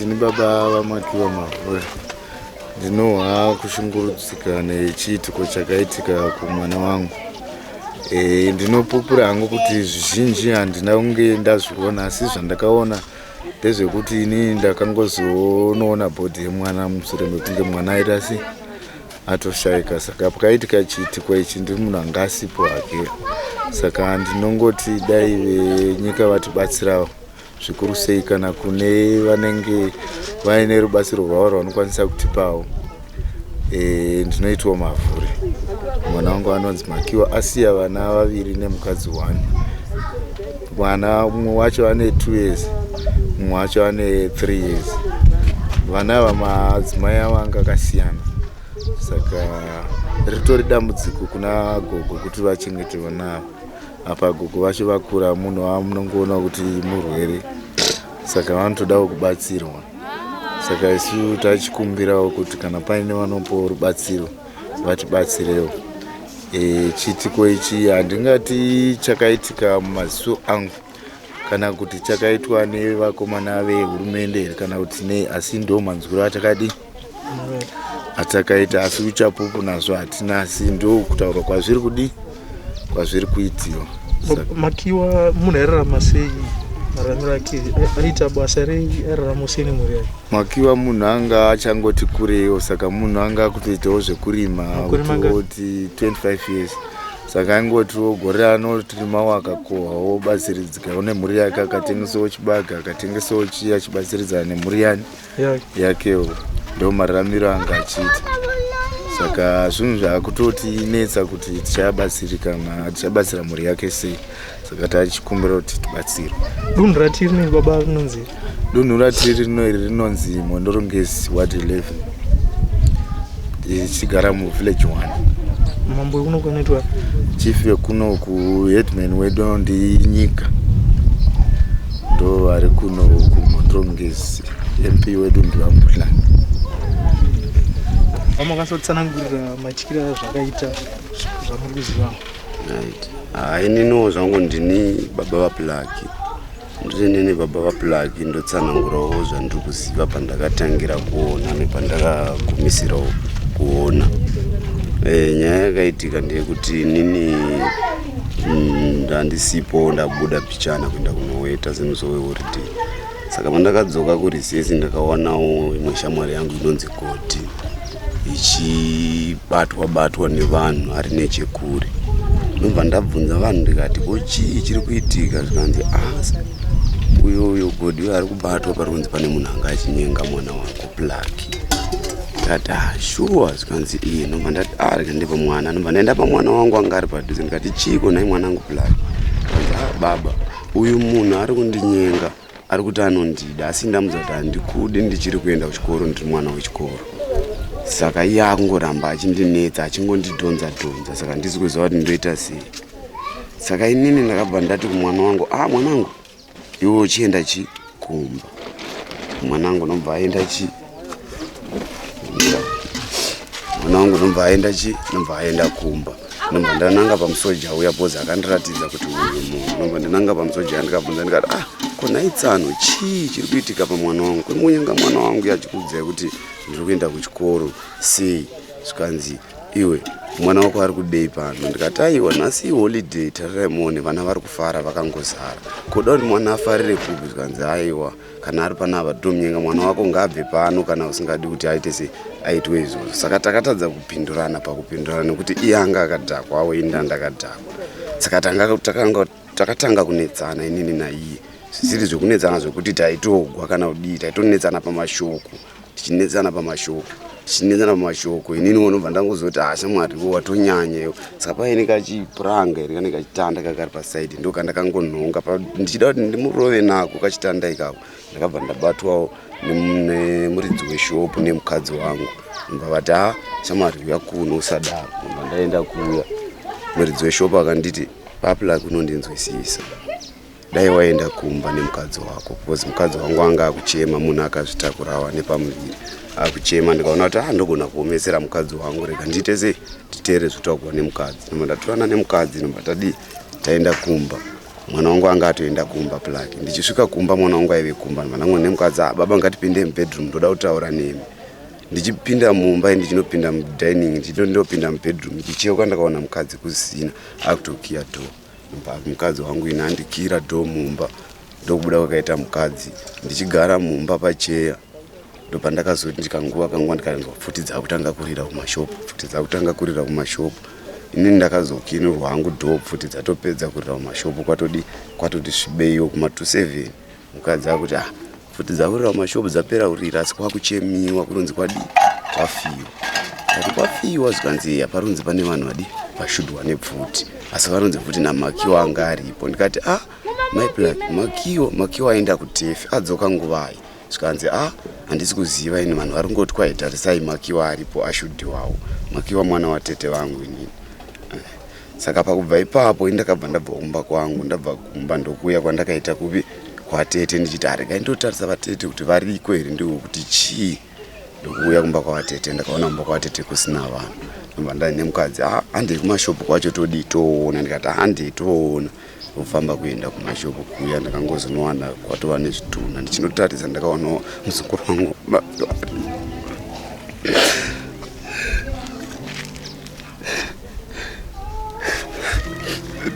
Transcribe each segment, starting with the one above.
Ndini baba vamakiwa mavhura. Ndinoha kushungurudzika nechiitiko chakaitika kumwana wangu. Ndinopupura hangu kuti zvizhinji handina kunge ndazviona, asi zvandakaona ndezvekuti ini ndakangozonoona bhodhi yemwana mushure mekunge mwana aita atoshayika. Saka pakaitika chiitiko ichi ndiri munhu anga asipo hake. Saka ndinongoti dai venyika vatibatsirawo zvikuru sei kana kune vanenge vaine rubatsiro rwavo rwanokwanisa kutipawo. Ndinoitwa mavhuri. Mwana wangu anonzi Makiwa asiya vana vaviri nemukadzi 1. Mwana mumwe wacho ane 2 years, mumwe wacho ane 3 years. Vana ava madzimai avo anga akasiyana. Saka ritori dambudziko kuna gogo kuti vachengete vana ava. Apa gogo vacho vakura, munhu wamunongoona kuti murwere. Saka vanotodawo kubatsirwa. Saka isu tachikumbirawo kuti kana paine vanopo rubatsiro vatibatsirewo. Chiitiko ichi handingati chakaitika mumaziso angu kana kuti chakaitwa nevakomana vehurumende kana kuti nei, asi ndo manzwiro atakaita, asi uchapupu nazvo hatina, asi ndo kutaura kwazviri kudi kwazviri kuitiwa. Makiwa munhu airarama sei mararamiro ake? Aita basa rei? Airarama sei nemhuri yake? Makiwa munhu anga achangoti kureyo, saka munhu anga kutoitawo zvekurima kuti 25 years. Saka angotiwo gore anotorimawo akakohwawo batsiridzikawo nemhuri yake, akatengesawo chibaga, akatengesawo chiya achibatsiridzana nemhuri yakewo. Ndo mararamiro anga achiita. Saka zvinhu zvakutoti netsa kuti tichabatsira mhuri yake sei. Saka tachikumbira kuti tibatsirwe. Dunhu ratiri rinenge baba rinonzi? Dunhu ratiri rinonzi Mondorongezi Ward 11. Tichigara muvillage 1. Mambo wekuno anoitwa chief wekuno headman wedu ndinyika. Ndo ari kuno kuMondorongezi. MP wedu ndivambulana. Makasotsanangurira matyira zvakaita zvamuri kuziva. Inini zvangu ndini baba vaPlaki. Ndinini baba vaPlaki ndotsanangurawo zvandiri kuziva pandakatangira kuona nepandakagumisirawo kuona. Nyaya yakaitika ndeyekuti inini ndandisipo ndabuda pichana kuenda kunoweta zemusoweuridi. Saka pandakadzoka kurisesi ndakaonawo imwe shamwari yangu inonzi Goti ichibatwa nevanhu ari nechekure. Ndobva ndabvunza vanhu ndikati chii chiri kuitika? Zvikanzi uyo Godi ari kubatwa parunzi pane munhu anga achinyenga mwana wangu Plaki. Ndikati shuwa? Zvikanzi iye. Ndobva ndati rega ndipa mwana. Ndobva ndaenda pamwana wangu anga ari padhuze ndikati chiko nai mwana wangu Plaki? Ndikati baba, uyu munhu ari kundinyenga, ari kuti anondida, asi ndamudza kuti handikudi ndichiri kuenda kuchikoro, ndiri mwana wechikoro. Saka iye akungoramba achindinetsa, achingondidhonza. Saka ndisi kuziva kuti ndoita sei. Saka inini ndakabva ndati kumwana wangu, mwanangu, iwe uchienda kumba. Mwana wangu nobva aenda nobva aenda kumba. Nobva ndananga pamusoja uya bhozi akandiratidza kuti uyu munhu. Nobva ndananga pamusoja ndikabvunza ndikati kona itsano chii chiri kuitika pamwana wangu? Kwemunyenga mwana wangu yachikudzai kuti ndiri kuenda kuchikoro sei? Zvikanzi iwe mwana wako ari kudei pano? Ndikati aiwa, nhasi holiday, tarirai muone vana vari kufara vakangozara. Koda kuti mwana afarire kupi? Zvikanzi aiwa, kana ari panapa tomunyenga mwana wako ngabve pano kana usingadi kuti aite sei aitwe izvozvo. Saka takatadza kupindurana pakupindurana nekuti iye anga akadhakwa awo inda ndakadhakwa. Saka takatanga kunetsana inini naiye. Zvisiri zvekunetsana zvekuti taitogwa kana kudii, taitonetsana pamashoko. Tichinetsana pamashoko. Inini unobva ndangozoti shamwari watonyanya. Saka paine kachipuranga iri kana kachitanda kakari pasaidi, ndo kandakangonhonga ndichida kuti ndimurove nako kachitanda ikako. Ndakabva ndabatwawo nemuridzi weshopu nemukadzi wangu. Ndobva vati shamwari uya kuno usadaro. Ndobva ndaenda kuya. Muridzi weshopu akanditi papula kunondinzwisisa. Dai waenda kumba nemukadzi wako, because mukadzi wangu anga akuchema, munhu akazvitakurawa nepamuviri akuchema. Ndikaona kuti ndogona kuomesera mukadzi wangu, rega ndiite sei titere zvitakurwa nemukadzi. Ndobva ndatorana nemukadzi, ndobva taenda kumba. mwana wangu anga atoenda kumba plaki. Ndichisvika kumba mwana wangu aive kumba. Mwana wangu nemukadzi, baba ngatipinde mubedroom, ndoda kutaura nemi. Ndichipinda mumba ndichinopinda mudining, ndinopinda mubedroom. Ndichicheuka ndakaona mukadzi kusina akutokiya door. Mukadzi wangu ina andikira door mumba. Ndokubuda kwakaita mukadzi. Ndichigara mumba pacheya. Ndopandakazoti ndikanguva ndikanzwa futi dzakutanga kurira kumashopu. Ini ndakazokinurwa hangu door futi dzatopedza kurira kumashopu kwatoti svibeiyo kuma 27. Mukadzi akuti futi dzakurira kumashopu dzapera kurira asi kwakuchemiwa kunonzi kwafiwa zvikanzi paronzi pane vanhu vashudwa nepfuti asi vanonzi futi naMakiwa anga aripo. Ndikati my black Makiwa aenda kutefi adzoka nguvayi. Zvikanzi handisi kuziva ini vanhu vari ngoti kwaitarisai Makiwa aripo ashudhiwawo. Makiwa mwana watete vangu inini. Saka pakubva ipapo ndakabva ndabva kumba kwangu, ndabva kumba ndokuya kwandakaita kupi kwatete ndichiti arega ndotarisa vatete kuti variko here ndiwo kuti chii. Ndokuya kumba kwavatete ndakaona kumba kwavatete kusina vanhu. Ndobva ndane mukadzi handei kumashopu kwacho toona. Ndikati handei toona. Kufamba kuenda kumashopu kuya ndakangozonowana kwatova nezvitunha. Ndichinotarisa ndakaonawo muzukuru wangu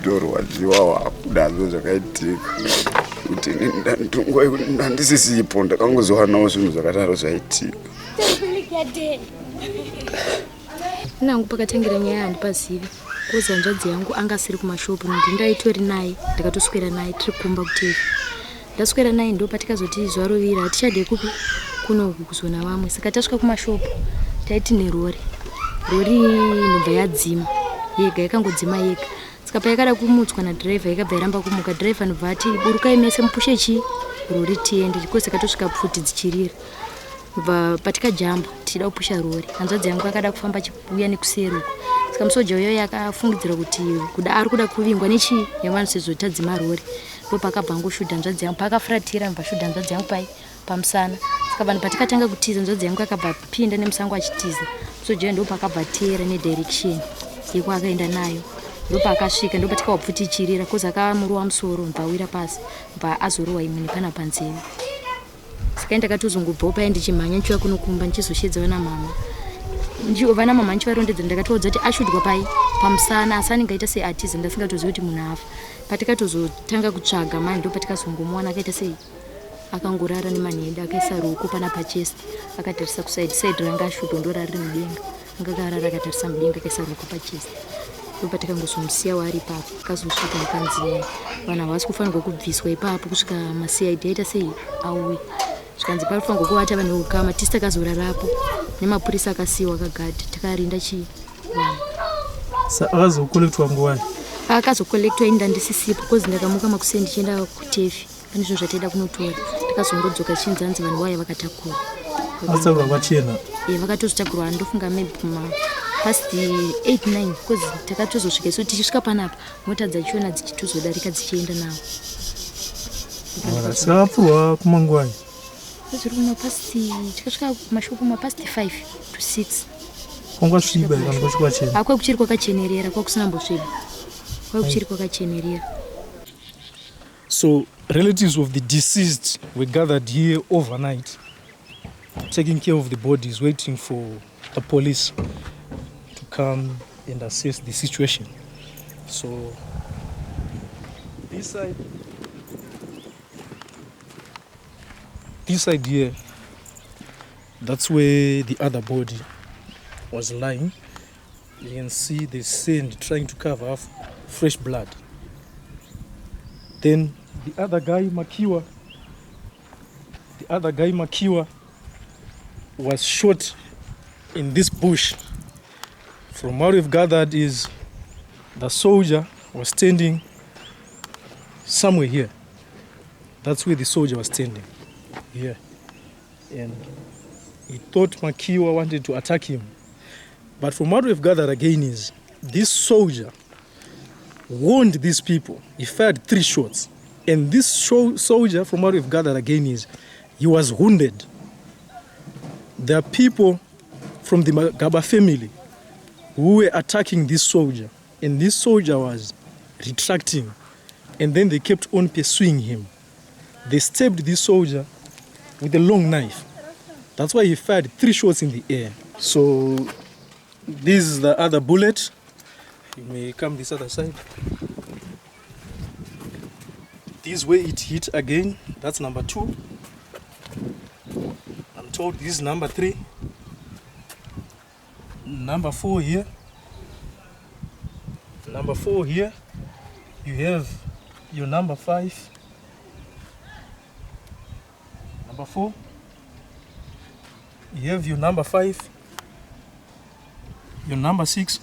doro wadziwa wakudazo zvakaitika kuti ndangwa ndandisisipo ndakangozowanawo zvinhu zvakadaro zvaitika. Nangu Pakatangira Nyaya handipazivi. Kuza nzvadzi yangu anga asiri kumashopu ndaitori naye ndakatoswera naye tiri kumba kutevi. Ndaswera naye ndopatikazoti zuva rovira tichade kupi kunoku kuzona vamwe. Saka tasvika kumashopu taiti nerori inobva yadzima yega, yakangodzima yega. Saka payakada kumutswa nadhiraivha yakabva yaramba kumuka. Dhiraivha nobva ati burukai mese mupushe rori tiende. Saka tosvika pfuti dzichirira. Bva patikajamba tichida kupusha rori. Hanzvadzi yangu akada kufamba achiuya nekuseri uko. Saka musoja uyo yakafungidzira kuti ari kuda kuvingwa nechi yavanhu sezvo tadzima rori. Ndopakabva angoshudha hanzvadzi yangu. Pakafuratira mbashudha hanzvadzi yangu pamusana. Saka vanhu patikatanga kutiza hanzvadzi yangu akabva pinda nemusango achitiza. Musoja uyo ndopakabva teera nedirection yekwaakaenda nayo. Ndopakasvika ndopatika wabvuti ichirira koza akamurowa musoro ndobva awira pasi ndobva azorowa imwe nepana panzeve. Saka ndakatozongobvawo paya ndichimhanya ndichiuya kunokumba ndichizoshedzawo namama. Ndichiova namama ndichivarondedza ndakatoudza kuti ashudwa pamusana asi anenge seatiza ndasingatozivi kuti munhu afa. Patikatozotanga kutsvaga mani ndopatikazongomuwana akaita sei akangorara nemanhede akaisa ruoko pana pachest akatarisa kusaidi ranga ashudwa ndorari mudenga. Anga akarara akatarisa mudenga akaisa ruoko pachest. Ndopatikangozomusiyawo ari ipapo. Akazosvika mukanzi vanhu havasi kufanirwa kubviswa ipapo kusvika maCID aita sei auya. Zvikanzi panofanirwa kuvata vanhu vekukama. Tisi takazorarapo nemapurisa akasiyiwa akagadha takarinda chii vanhu. Akazokolektwa nguwani? Akazokolektwa ini ndandisisipo kozi ndakamuka makuseni ndichienda kutefi. Pane zvinhu zvataida kunotora. Takazongodzoka chinzanzi vanhu vaya vakatakura. Vasaura vachena? Vakatozotakurwa ndofunga maybe past 8-9 kozi takatozosvika so tichisvika panapa mota dzachona dzichitozodarika dzichienda nawo. Sakapfurwa kumangwani? Zviri tikasvika kumashopu mapast 5 to 6. Kwangwasviba kana kwachena? Kwakuchiri kwakachenerera, kwakusina mbosviba. Kwakuchiri kwakachenerera. So relatives of the deceased were gathered here overnight, taking care of the bodies, waiting for the police to come and assess the situation. So this side here, that's where the other body was lying. You can see the sand trying to cover up fresh blood. Then the other guy, Makiwa, was shot in this bush. From what we've gathered is the soldier was standing somewhere here. That's where the soldier was standing, here. And he thought Makiwa wanted to attack him. But from what we've gathered again is this soldier warned these people. He fired 3 shots. And this soldier, from what we've gathered again is, he was wounded. There are people from the Magaba family who were attacking this soldier. And this soldier was retracting and then they kept on pursuing him. They stabbed this soldier with a long knife. That's why he fired 3 shots in the air. So this is the other bullet. You may come this other side. This way it hit again. That's number 2. I'm told this is number 3. Number 4 here. Number 4 here. You have your number 5. Number 4. You have your number 5. Your number 6.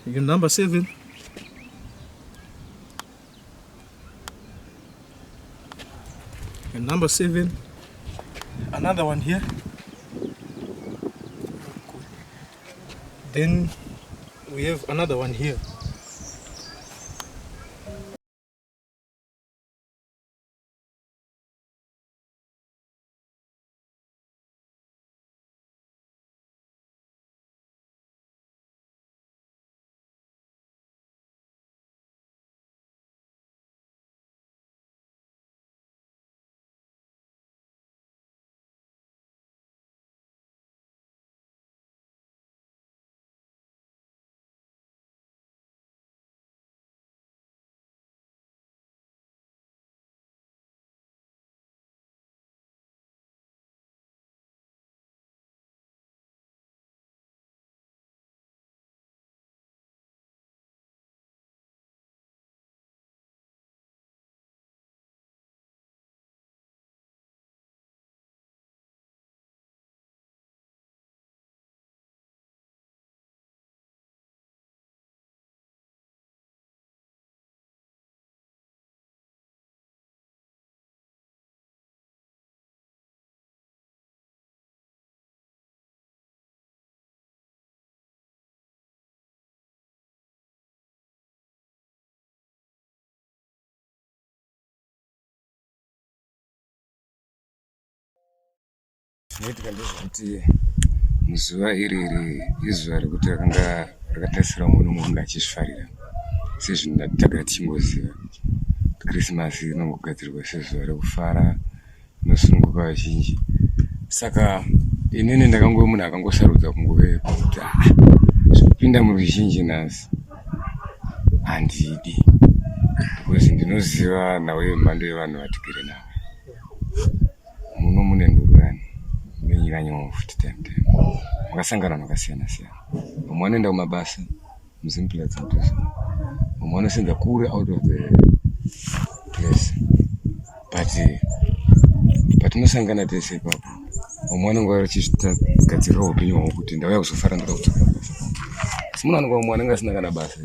Your number 7. Your number 7. Another one here. Then we have another one here. Zvinoitika ndezvekuti muzuva iri izuva rekuti rakanga rakatasira munhu mumwe achizvifarira sezvinatagara tichimboziva Krismasi inongogadzirwa sezuva rekufara inosununguka vazhinji. Saka inini ndakangove munhu akangosarudza kungove kuti zvekupinda muruzhinji nhasi handidi, because ndinoziva nhau yemhando yevanhu vatigere navo muno mune ndururani nenyika nyoma futi time makasangana vanhu vakasiyana siyana. Vamwe vanoenda kumabasa muzimpla dzinotosa, vamwe vanosenza kure out of the place, but patinosangana tese ipapo vamwe vanenge vachigadzirira upenyu hwavo kuti ndauya kuzofara ndoda kudzoka basa. Asi munhu vamwe vanenge asina kana basa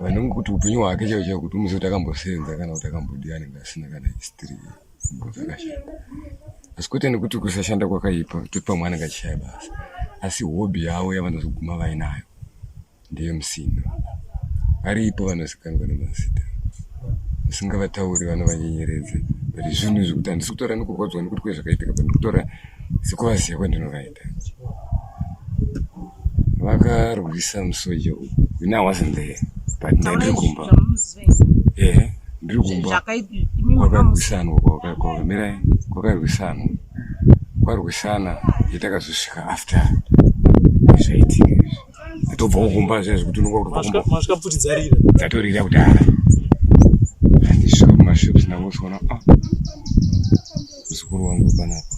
vanenge kuti upenyu hwake chaiwo kuti umuzi kuti akambosenza kana kuti akambodii anenge asina kana history dzakashanda. Asi kwete nekuti kusashanda kwakaipa kuti pamwe anenge achishaya basa, asi hobby yavo yavanozoguma vainayo ndeyemusindo. Varipo vanozikanwa nemazita usingavatauri vanovanyenyeredze, but zvinhu zvekuti handisi kutora nekukwadzwa nekuti kwezvakaitika, but ndikutora sekuvaziva kwandinovaita. Vakarwisa musoja uyu. When I wasn't there, but ndiri kumba. Ndiri kumba. Kwakarwisanwa kwakamira kwakarwisanwa. Kwarwisana itakazosvika after zvaitika izvi. Atobva kumba zvezvi kuti unonga kuti Masvikapfutidzarira. Dzatorira kudara. Handisvika kumashops ndangosona muzukuru wangu panapa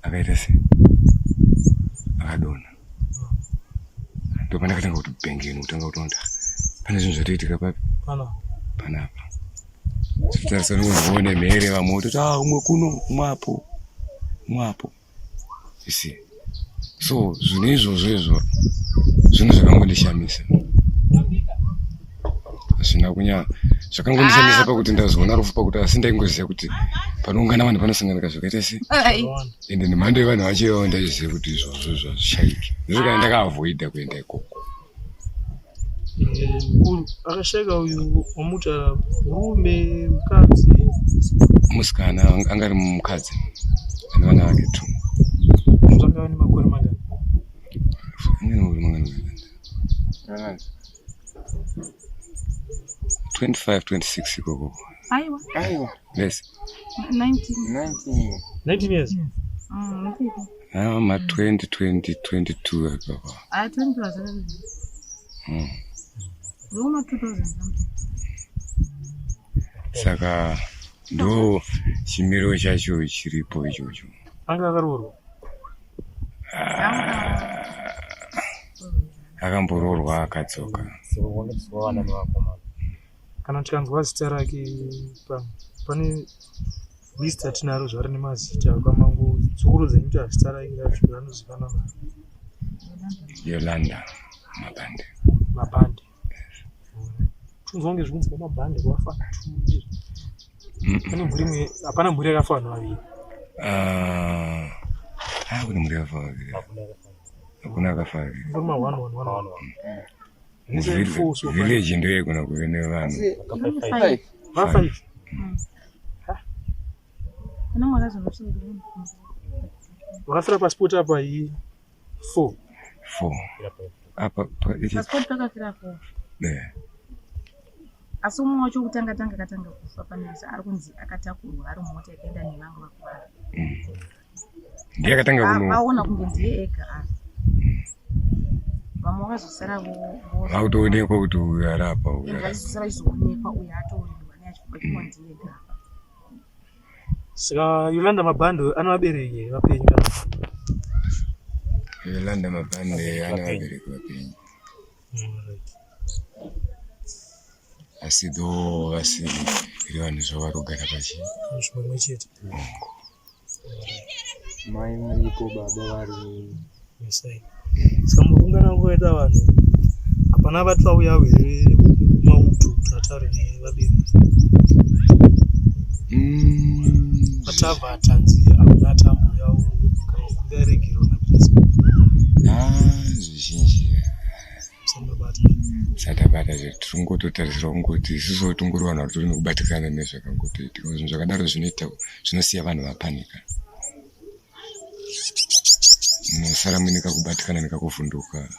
akaita sei akadonha. Ndopandakatanga kuti bhengeni kutanga kutonda pane zvinhu zvatoitika papi panapa. Titarisa nekuone mhere vamwe kuti umwe kuno umwe apo. Isi so zvinhu izvozvo zvinhu zvakangondishamisa, hazvina kunyanya zvakangondishamisa pakuti ndazoona rufu pakuti asi ndaingoziva kuti panoungana vanhu panosanganika zvakaita sei, ende nemhando yevanhu vacho ivavo ndaiziva kuti izvozvo zvazvishaiki, ndizvo ndakaavoida kuenda ikoko. Akashayika uyu wamuta murume, mukadzi? Musikana angari mukadzi ane vana vake 2. Zvangava nemakore mangani? Angari makore mangani. 25 26 ikoko. Aiwa. Yes. 19 years. Ma 20 22 ikoko. 20 was Roma 2000 something. Saka ndo chimiro chacho chiripo ichocho. Anga akarorwa. Akambororwa akadzoka. Kana tikanzwa zita rake pane list atinaro zvari nemazita kwamangu tsukuru dzenyuta zita rake racho ranozikanwa naro. Yolanda Mabande. Tunzonge zvinzi mabande kwafa 2. Pane mhuri hapana mhuri yakafa vanhu vaviri. Kune mhuri yakafa vaviri. Hakuna akafa vaviri. Ndoma 1. Village ndio ikona kuve nevanhu. 5. Kana mwakazi mushindi. Wakafira passport apa 4. Apa passport pakafira 4. Asi umwe wacho kutanga katanga kufa panesa ari kunzi akatakurwa ari mota yakaenda nevamwe vakuvara. Ndiye akatanga kuno. Aona kunge ndiye ega. Vamwe vakazosara vautoonekwa kuti uyu arapa uyu. Vakazosara izoonekwa uyu atoonekwa neachibakiwa ndiye ega. Saka Yolanda Mabande anawabereki vapenyu kana. Yolanda Mabande anawabereki vapenyu. Asi iri vanhu zvavarogara pashi. Zvimwe chete. Mai varipo, baba vari. Misai. Saka mukungana ngoita vanhu. Hapana vatu vauya here mautu tatare nevabereki. Vatavha tanzi hakuna tambo yavo kana kunga regero napitasi. Zvizhinji. Samabata. Satabata tiringototarisira kungoti isusu tongori vanhu vari turi kubatikana nezvakangotoitika. Zvinhu zvakadaro zvinosiya vanhu vapanika. Musara muine kakubatikana nekakuvhunduka.